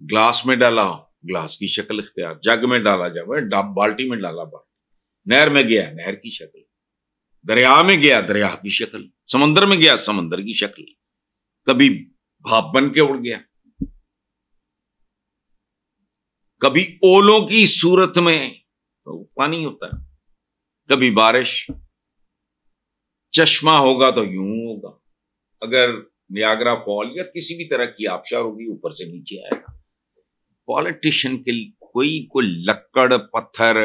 Glass میں ڈالا glass کی شکل اختیار، جگ میں ڈالا جب بالٹی میں ڈالا بالٹی، نہر میں گیا نہر کی شکل، دریا میں گیا دریا کی شکل، سمندر میں گیا سمندر کی شکل، کبھی بھاپ بن کے اڑ گیا، کبھی اولوں کی صورت میں پانی ہوتا ہے، کبھی بارش، چشمہ ہوگا تو یوں ہوگا، اگر نیاگرا فال یا کسی بھی طرح کی آبشار ہوگی اوپر سے نیچے آئے گا۔ پالیٹیشین کے کوئی لکڑ پتھر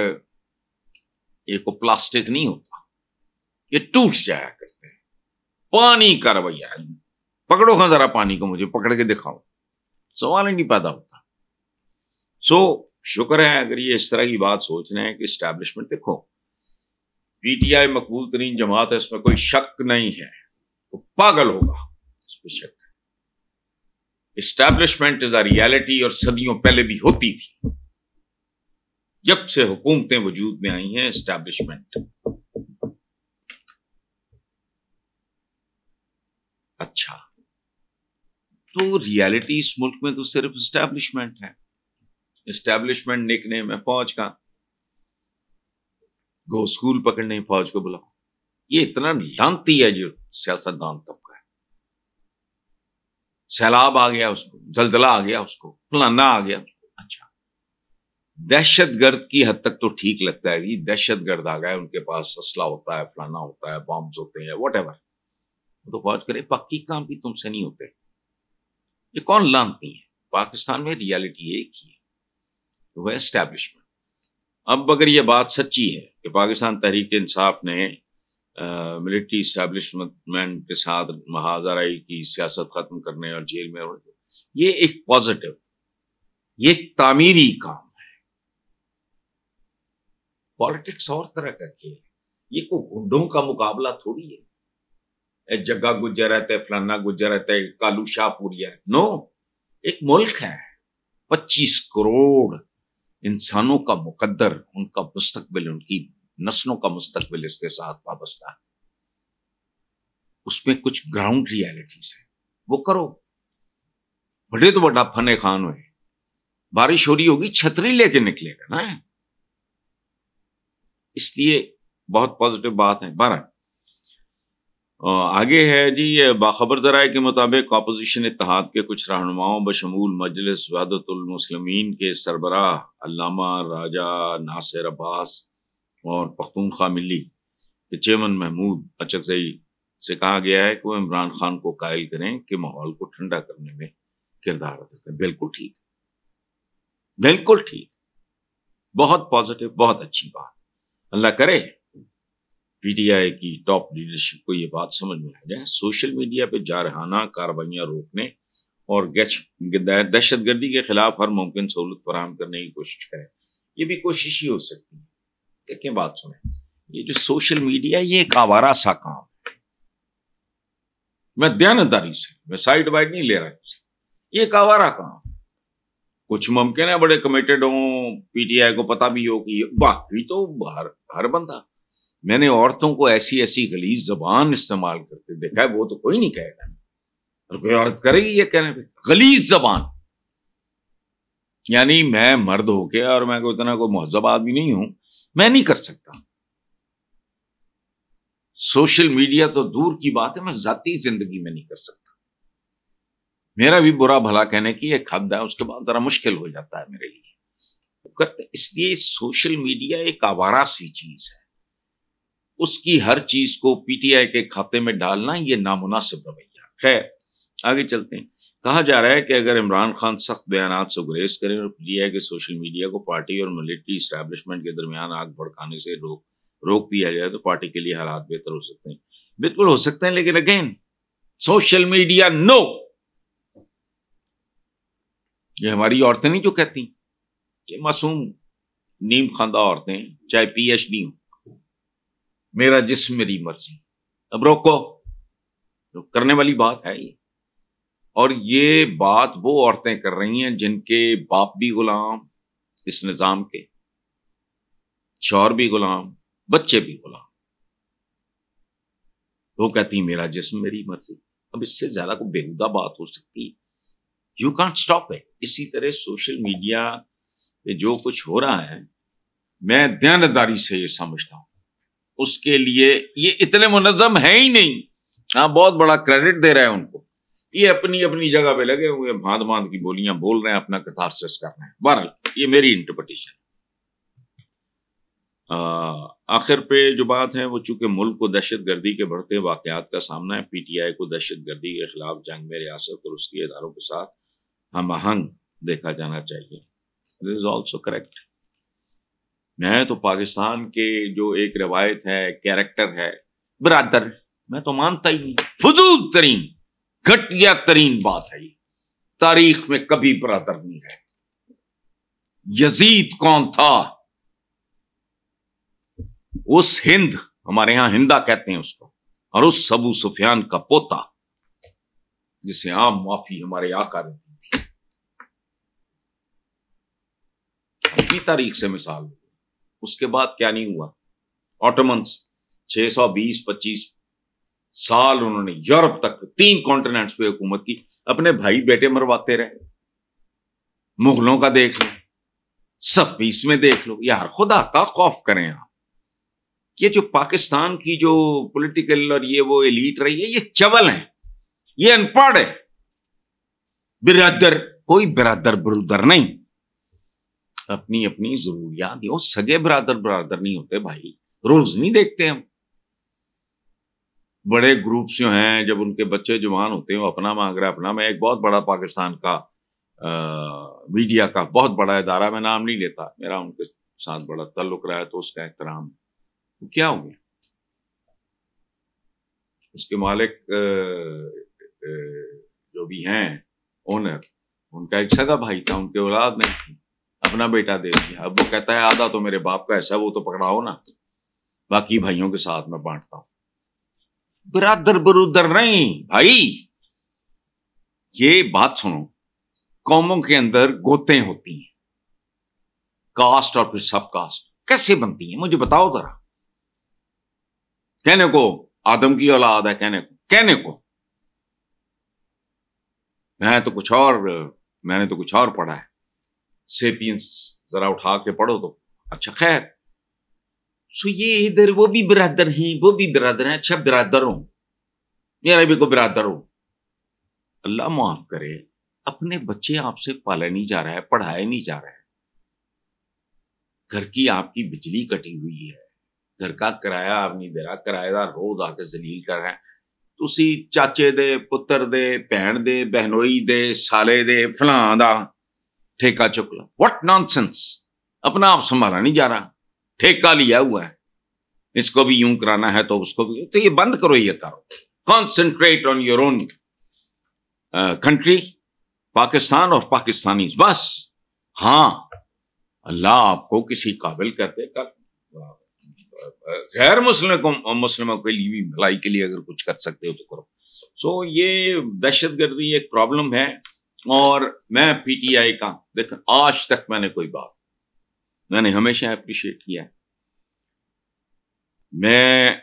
یہ کو پلاسٹک نہیں ہوتا، یہ ٹوٹ جایا کرتے ہیں، پانی کا رویہ ہے، پکڑو خان ذرا پانی کو، مجھے پکڑ کے دکھاؤ، سوال ہی نہیں پیدا ہوتا۔ سو شکر ہے اگر یہ اس طرح کی بات سوچ رہے ہیں کہ اسٹیبلشمنٹ، دیکھو پی ٹی آئی مقبول ترین جماعت ہے، اس میں کوئی شک نہیں ہے، وہ پاگل ہوگا اس پہ شک ہے۔ اسٹیبلشمنٹ از اے ریالٹی اور صدیوں پہلے بھی ہوتی تھی، جب سے حکومتیں وجود میں آئی ہیں اسٹیبلشمنٹ۔ اچھا تو ریالٹی اس ملک میں تو صرف اسٹیبلشمنٹ ہے، اسٹیبلشمنٹ نک نیم ہے فوج کا، گو اسکول پکڑنے فوج کو بلاؤ، یہ اتنا لانتی ہے جو سیاستدان طبقہ ہے، سیلاب آ گیا اس کو، زلزلہ آ گیا اس کو، فلانا آ گیا، اچھا دہشت گرد کی حد تک تو ٹھیک لگتا ہے کہ دہشت گرد آ گئے، ان کے پاس اسلحہ ہوتا ہے، فلانا ہوتا ہے، بامز ہوتے ہیں، واٹ ایور، تو فوج کرے، باقی کام بھی تم سے نہیں ہوتے، یہ کون لانتی ہے؟ پاکستان میں ریالٹی ایک ہی ہے، وہ اسٹیبلشمنٹ۔ اب اگر یہ بات سچی ہے کہ پاکستان تحریک انصاف نے ملٹری اسٹیبلشمنٹ کے ساتھ محاذرائی کی سیاست ختم کرنے اور جیل میں، یہ ایک پازیٹو، یہ ایک تعمیری کام ہے۔ پالیٹکس اور طرح کرتی ہے، یہ کوئی گنڈوں کا مقابلہ تھوڑی ہے، جگہ گجر رہتا ہے، فلانا گجر رہتا ہے، کالو شاہ پوریا ہے، نو، ایک ملک ہے، 25 کروڑ انسانوں کا مقدر، ان کا مستقبل، ان کی نسلوں کا مستقبل اس کے ساتھ وابستہ ہے، اس میں کچھ گراؤنڈ ریالٹیز ہے، وہ کرو۔ بڑے تو بڑا فن خان ہوئے، بارش ہو رہی ہوگی چھتری لے کے نکلے گا نا، اس لیے بہت پازیٹو بات ہے۔ 12 آگے ہے جی، باخبر ذرائع کے مطابق اپوزیشن اتحاد کے کچھ رہنماؤں بشمول مجلس وحدت المسلمین کے سربراہ علامہ راجہ ناصر عباس اور پختونخوا ملی کے چیئرمین محمود اچکزئی سے کہا گیا ہے کہ وہ عمران خان کو قائل کریں کہ ماحول کو ٹھنڈا کرنے میں کردار ادا کریں۔ بالکل ٹھیک، بالکل ٹھیک، بہت پازیٹو، بہت اچھی بات۔ اللہ کرے پی ٹی آئی کی ٹاپ لیڈرشپ کو یہ بات سمجھ میں آ جائے، سوشل میڈیا پہ جارحانہ کارروائیاں روکنے اور دہشت گردی کے خلاف ہر ممکن سہولت فراہم کرنے کی کوشش کرے، یہ بھی کوشش ہی ہو سکتی ہے۔ دیکھیں بات سنیں، یہ جو سوشل میڈیا یہ ایک آوارہ سا کام ہے، میں دیانتداری سے، میں سائیڈ وائڈ نہیں لے رہا ہوں، یہ ایک آوارہ کام، کچھ ممکن ہے بڑے کمیٹڈ ہوں، پی ٹی آئی کو پتا بھی ہو کہ باقی تو ہر بندہ، میں نے عورتوں کو ایسی غلیظ زبان استعمال کرتے دیکھا ہے، وہ تو کوئی نہیں کہے گا، اور کوئی عورت کرے گی یہ کہنے پہ غلیظ زبان، یعنی میں مرد ہو کے اور میں کوئی اتنا کوئی مہذب آدمی نہیں ہوں، میں نہیں کر سکتا۔ سوشل میڈیا تو دور کی بات ہے، میں ذاتی زندگی میں نہیں کر سکتا، میرا بھی برا بھلا کہنے کی ایک حد ہے، اس کے بعد ذرا مشکل ہو جاتا ہے میرے لیے کرتے۔ اس لیے سوشل میڈیا ایک آوارہ سی چیز ہے، اس کی ہر چیز کو پی ٹی آئی کے کھاتے میں ڈالنا یہ نامناسب رویہ۔ خیر آگے چلتے ہیں، کہا جا رہا ہے کہ اگر عمران خان سخت بیانات سے گریز کریں اور پی ٹی آئی کے سوشل میڈیا کو پارٹی اور ملٹری اسٹیبلشمنٹ کے درمیان آگ بھڑکانے سے روک دیا جائے تو پارٹی کے لیے حالات بہتر ہو سکتے ہیں۔ بالکل ہو سکتے ہیں، لیکن اگین سوشل میڈیا نو، یہ ہماری عورتیں نہیں جو کہتی، یہ معصوم نیم خواندہ عورتیں، چاہے پی ایچ ڈی ہوں، میرا جسم میری مرضی، اب روکو، کرنے والی بات ہے یہ، اور یہ بات وہ عورتیں کر رہی ہیں جن کے باپ بھی غلام اس نظام کے، شوہر بھی غلام، بچے بھی غلام، وہ کہتی ہیں میرا جسم میری مرضی۔ اب اس سے زیادہ کوئی بےہودہ بات ہو سکتی ہے؟ You can't stop it. اسی طرح سوشل میڈیا پہ جو کچھ ہو رہا ہے میں دیانتداری سے یہ سمجھتا ہوں اس کے لیے یہ اتنے منظم ہے ہی نہیں. ہاں بہت بڑا کریڈٹ دے رہے ہیں ان کو, یہ اپنی اپنی جگہ پہ لگے ہوئے بھانت بھانت کی بولیاں بول رہے ہیں, اپنا کتھارسس کر رہے ہیں. بہرحال یہ میری انٹرپریٹیشن. آخر پہ جو بات ہے وہ چونکہ ملک کو دہشت گردی کے بڑھتے واقعات کا سامنا ہے, پی ٹی آئی کو دہشت گردی کے خلاف جنگ میں ریاست اور اس کے اداروں کے ساتھ ہم آہنگ دیکھا جانا چاہیے. This is also correct. میں تو پاکستان کے جو ایک روایت ہے, کیریکٹر ہے برادر, میں تو مانتا ہی نہیں. فضول ترین گھٹیا ترین بات ہے یہ. تاریخ میں کبھی برادر نہیں ہے. یزید کون تھا؟ اس ہند, ہمارے ہاں ہندا کہتے ہیں اس کو, اور اس ابو سفیان کا پوتا جسے عام معافی ہمارے آقا نے تاریخ سے مثال. اس کے بعد کیا نہیں ہوا. آٹومنس 620-25 سال انہوں نے یورپ تک 3 کانٹیننٹس پہ حکومت کی, اپنے بھائی بیٹے مرواتے رہے. مغلوں کا دیکھ لو, صفویس میں دیکھ لو. یار خدا کا خوف کریں آپ. یہ جو پاکستان کی جو پولیٹیکل اور یہ وہ ایلیٹ رہی ہے, یہ چول ہیں, یہ ان پڑھ ہے. برادر, کوئی برادر برادر نہیں. اپنی اپنی ضروریات, وہ سگے برادر نہیں ہوتے بھائی. رولز نہیں دیکھتے ہم. بڑے گروپس جو ہیں جب ان کے بچے جوان ہوتے ہیں وہ اپنا مانگ رہا ہے اپنا. میں ایک بہت بڑا پاکستان کا میڈیا کا بہت بڑا ادارہ, میں نام نہیں لیتا, میرا ان کے ساتھ بڑا تعلق رہا ہے تو اس کا احترام. کیا ہو گیا؟ اس کے مالک جو بھی ہیں اونر, ان کا ایک سگا بھائی تھا, ان کے اولاد نہیں تھی, اپنا بیٹا دے دیا. اب وہ کہتا ہے آدھا تو میرے باپ کا ایسا, وہ تو پکڑاؤ نا, باقی بھائیوں کے ساتھ میں بانٹتا ہوں. برادر برادر نہیں بھائی. یہ بات سنو, قوموں کے اندر گوتیں ہوتی ہیں, کاسٹ اور پھر سب کاسٹ کیسے بنتی ہیں مجھے بتاؤ ذرا. کہنے کو آدم کی اولاد ہے, کہنے کو میں نے تو کچھ اور پڑھا ہے. سیپینس ذرا اٹھا کے پڑھو تو اچھا. خیر, سو یہ ادھر وہ بھی برادر ہیں, وہ بھی برادر ہیں. اچھا برادر ہوں, یہ عربی کو برادر ہوں. اللہ معاف کرے, اپنے بچے آپ سے پالا نہیں جا رہا ہے, پڑھایا نہیں جا رہا ہے. گھر کی آپ کی بجلی کٹی ہوئی ہے, گھر کا کرایہ آپ نہیں دے رہا, کرایہ دار روز آ کے ذلیل کر رہا ہے. تسی چاچے دے, پتر دے, بہن دے, بہنوئی دے, سالے دے, فلاں دا ٹھیکہ چک لو. What naan sense. اپنا آپ سنبھالا نہیں جا رہا, ٹھیکہ لیا ہوا ہے. اس کو بھی یوں کرانا ہے تو اس کو بھی. تو یہ بند کرو, یہ کرو. Concentrate on your own country, Pakistan اور پاکستانی بس. ہاں اللہ آپ کو کسی قابل کرتے کر, غیر مسلموں کے لیے بھی بھلائی کے لیے اگر کچھ کر سکتے ہو تو کرو. سو یہ دہشت گردی ایک پرابلم ہے. اور میں پی ٹی آئی کا دیکھیں آج تک میں نے کوئی بات, میں نے ہمیشہ اپریشیٹ کیا ہے. میں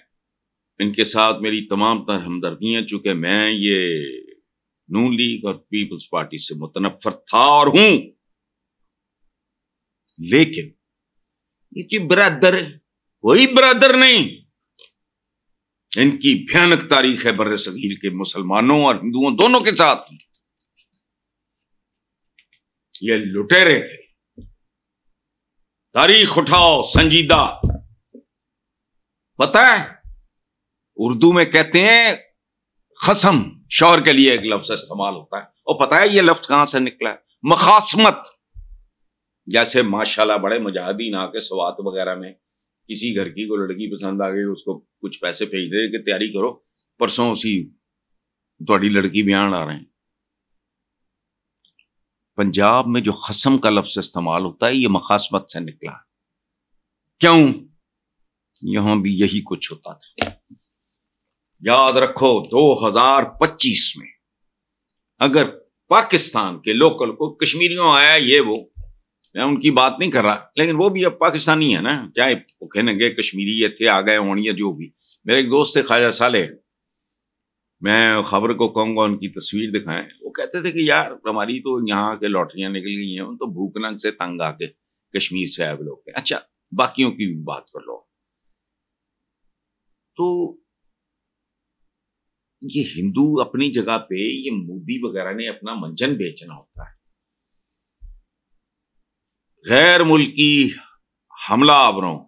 ان کے ساتھ میری تمام تر ہمدردیاں, چونکہ میں یہ نون لیگ اور پیپلز پارٹی سے متنفر تھا اور ہوں, لیکن یہ کہ برادر, کوئی برادر نہیں. ان کی بھیانک تاریخ ہے بر صغیر کے مسلمانوں اور ہندوؤں دونوں کے ساتھ. یہ لٹیرے تھے. تاریخ اٹھاؤ سنجیدہ. پتہ ہے اردو میں کہتے ہیں خصم, شور کے لیے ایک لفظ استعمال ہوتا ہے, اور پتہ ہے یہ لفظ کہاں سے نکلا ہے؟ مخاصمت. جیسے ماشاءاللہ بڑے مجاہدین آ کے سوات وغیرہ میں کسی گھر کی کوئی لڑکی پسند آ گئی, اس کو کچھ پیسے بھیج دے کہ تیاری کرو, پرسوں اسی تھوڑی لڑکی بیان آ رہے ہیں. پنجاب میں جو خصم کا لفظ استعمال ہوتا ہے یہ مخاصمت سے نکلا. کیوں؟ یہاں بھی یہی کچھ ہوتا تھا. یاد رکھو 2025 میں اگر پاکستان کے لوکل کو کشمیریوں آیا یہ وہ, میں ان کی بات نہیں کر رہا, لیکن وہ بھی اب پاکستانی ہے نا, چاہے بھوکے ننگے کشمیری تھے آ گئے ہوں یا جو بھی. میرے ایک دوست سے خواجہ صالح, میں خبر کو کہوں گا ان کی تصویر دکھائیں، وہ کہتے تھے کہ یار ہماری تو یہاں کے لاٹریاں نکل گئی ہیں، تو بھوک ننگ سے تنگ آ کے کشمیر سے آئے لوگ ہیں۔ اچھا باقیوں کی بھی بات کر لو، تو یہ ہندو اپنی جگہ پہ، یہ مودی وغیرہ نے اپنا منجن بیچنا ہوتا ہے۔ غیر ملکی حملہ آوروں،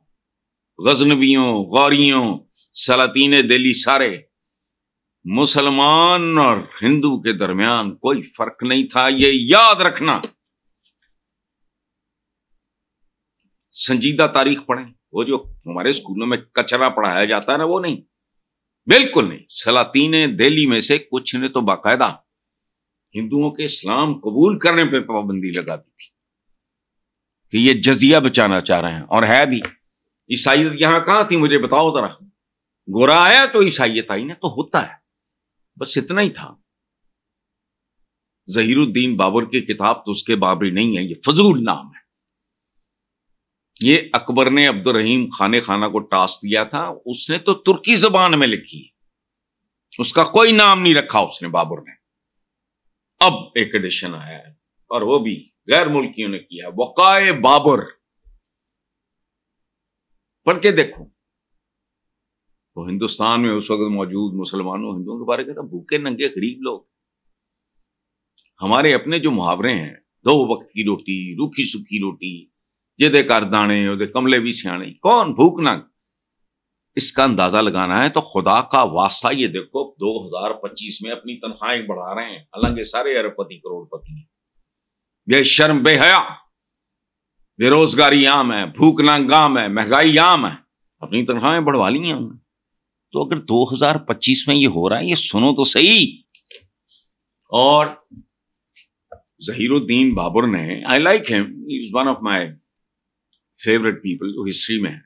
غزنویوں، غوریوں، سلاطین دہلی، سارے مسلمان اور ہندو کے درمیان کوئی فرق نہیں تھا، یہ یاد رکھنا۔ سنجیدہ تاریخ پڑھیں، وہ جو ہمارے اسکولوں میں کچرا پڑھایا جاتا ہے نا، وہ نہیں، بالکل نہیں۔ سلاطین دہلی میں سے کچھ نے تو باقاعدہ ہندوؤں کے اسلام قبول کرنے پہ پابندی لگا دی تھی کہ یہ جزیہ بچانا چاہ رہے ہیں، اور ہے بھی۔ عیسائیت یہاں کہاں تھی مجھے بتاؤ ذرا، گورا آیا تو عیسائیت آئی نا، تو ہوتا ہے، بس اتنا ہی تھا۔ ظہیر الدین بابر کی کتاب تو اس کے بابری نہیں ہے، یہ فضول نام ہے۔ یہ اکبر نے عبد الرحیم خانہ کو ٹاسک دیا تھا، اس نے تو ترکی زبان میں لکھی، اس کا کوئی نام نہیں رکھا اس نے، بابر نے۔ اب ایک ایڈیشن آیا ہے، اور وہ بھی غیر ملکیوں نے کیا، وقائے بابر، پڑھ کے دیکھو۔ تو ہندوستان میں اس وقت موجود مسلمانوں ہندوؤں کے بارے میں کہتا بھوکے ننگے غریب لوگ۔ ہمارے اپنے جو محاورے ہیں، 2 وقت کی روٹی، روکھی سکھی روٹی، جدے کر دانے دے کملے بھی سیانے، کون بھوک ننگ؟ اس کا اندازہ لگانا ہے تو خدا کا واسطہ یہ دیکھو 2025 میں اپنی تنخواہیں بڑھا رہے ہیں، حالانکہ سارے ارب پتی کروڑ پتی ہیں۔ بے شرم بے حیا، بے روزگاری عام ہے، بھوک ننگ عام ہے، مہنگائی عام ہے، اپنی تنخواہیں بڑھوا لی ہیں انہوں نے۔ تو اگر 2025 میں یہ ہو رہا ہے، یہ سنو تو صحیح۔ اور ظہیر الدین بابر نے، I like him, he is one of my favourite people جو ہسٹری میں ہے،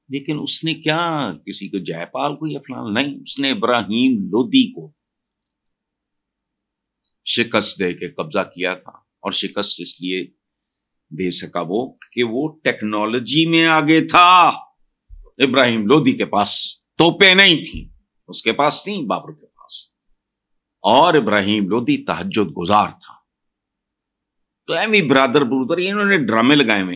لیکن اس نے کیا کسی کو جے پال کو یا فلان نہیں، اس نے ابراہیم لودھی کو شکست دے کے قبضہ کیا تھا، اور شکست اس لیے دے سکا وہ کہ وہ ٹیکنالوجی میں آگے تھا۔ ابراہیم لودھی کے پاس توپیں نہیں تھیں، اس کے پاس تھیں بابر کے پاس، اور ابراہیم لودھی تہجد گزار تھا۔ تو ایم برادر انہوں نے ڈرامے لگائے ہوئے